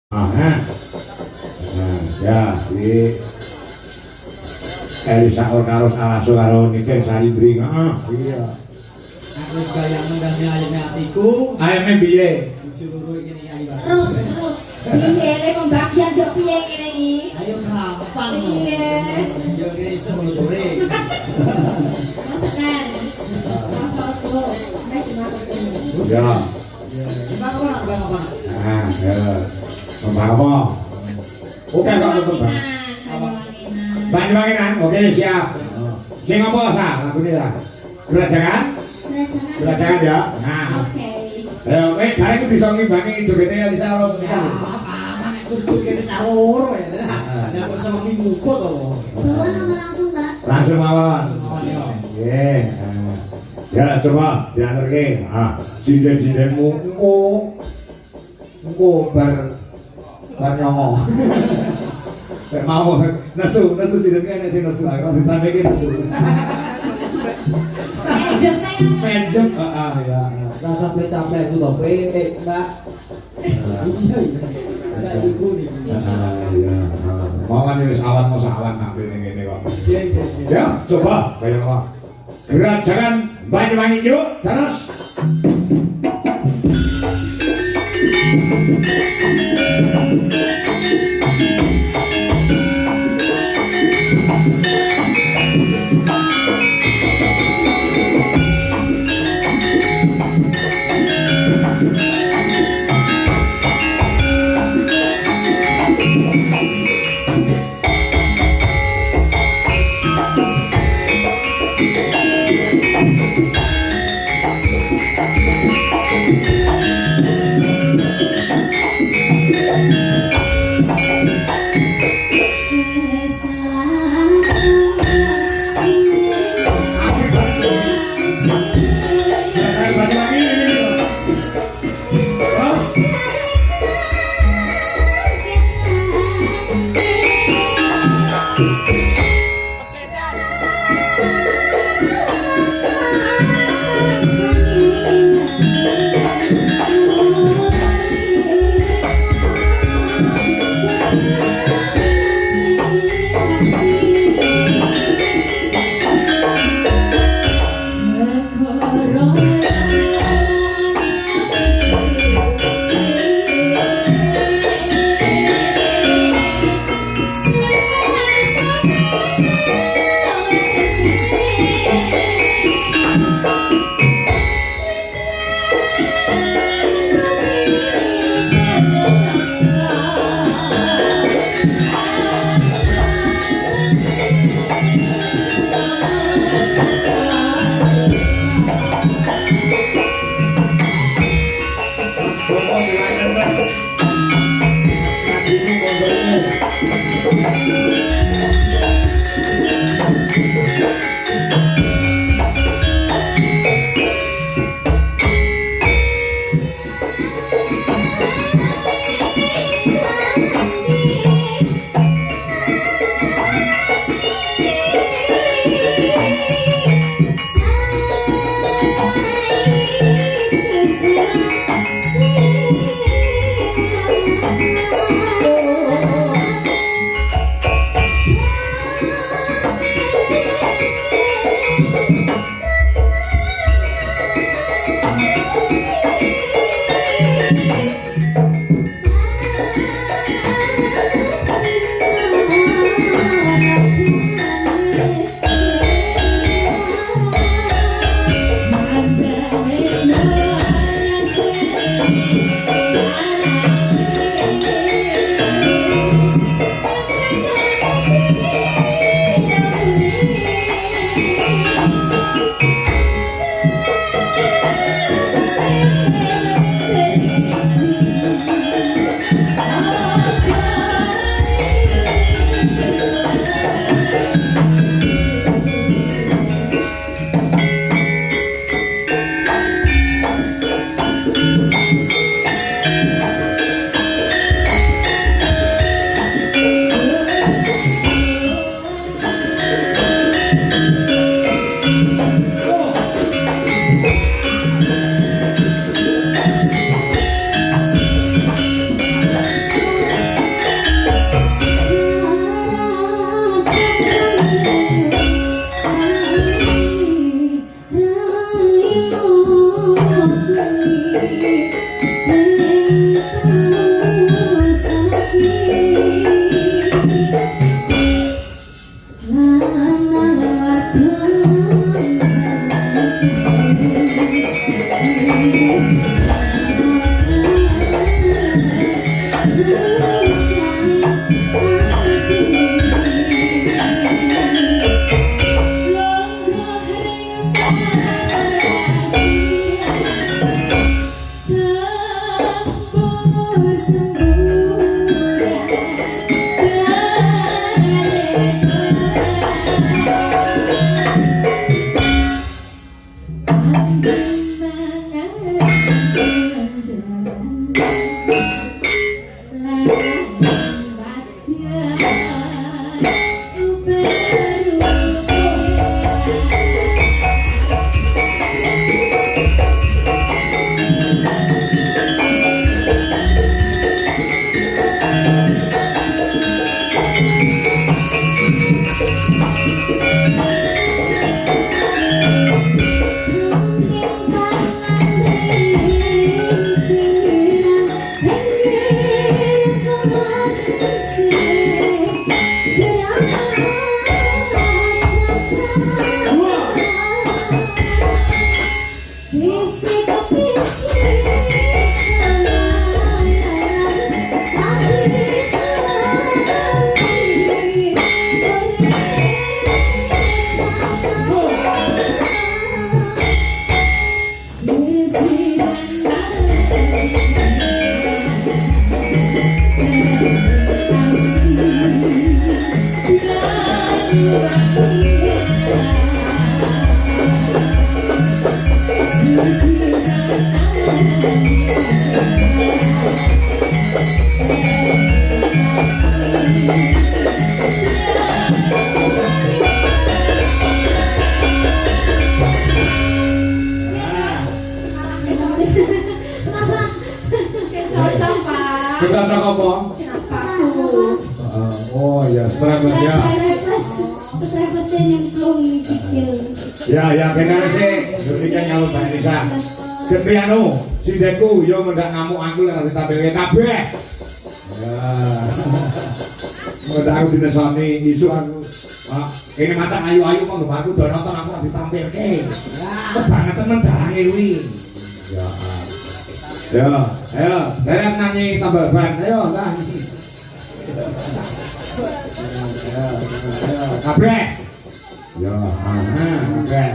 Nah, ya, di Elisa karo Salaso karo Niken Salibri. Iya. Aku bayang mendami ayamnya hatiku. Ayamnya piye? Juru ini ayo. Terus piye nek pembagian yo piye ngene iki? Ayo gampang. Iya. Yo kene iso sore. Masakan. Masakku. Masuk. Ya. Bang apa? Nah, ya. Mbak apa? Oke, kok ketemu. Banyuwanginan. Oke, siap. Sing apa sa? Lagune ta. Belajangan? Belajangan ya. Nah. Oke. Ayo, bareng iku bisa ngimbangi jogete Elisa karo Niken. Apa nek kudu kene caloro ya. Nek kok sama minggu to. Bawa nama langsung, Mbak. Langsung mawon. Nggih. Ya coba diaturke. Sinden-sindenmu engko bar nyongo. Nek mau nesu sidene nek sing nesu aku ditandeke nesu. Menjem, ya. Rasa capek itu to, Mbak. Mbak iku nih. Ya. Mau kan wis awan mau sawan nang ngene kok. Iya. Ya, coba kaya apa. Gerak jangan Banyuwangi yuk, terus. Kita cocok apa? Oh ya, stress ya. Ya, benar sih. Demikian kalau Mbak Nisa. Getianu, si Deku, yo ngendak ngamuk aku lek ditampilke kabeh. Ya. Ngendak aku dinesoni isu aku. Ini macam ayu-ayu kok aku do nonton aku ditampilke. Kebangetan men jalange kuwi. Ya. Ya, ayo, saya nyanyi tambal ban, ayo, nyanyi. Kabeh. Ya, kabeh.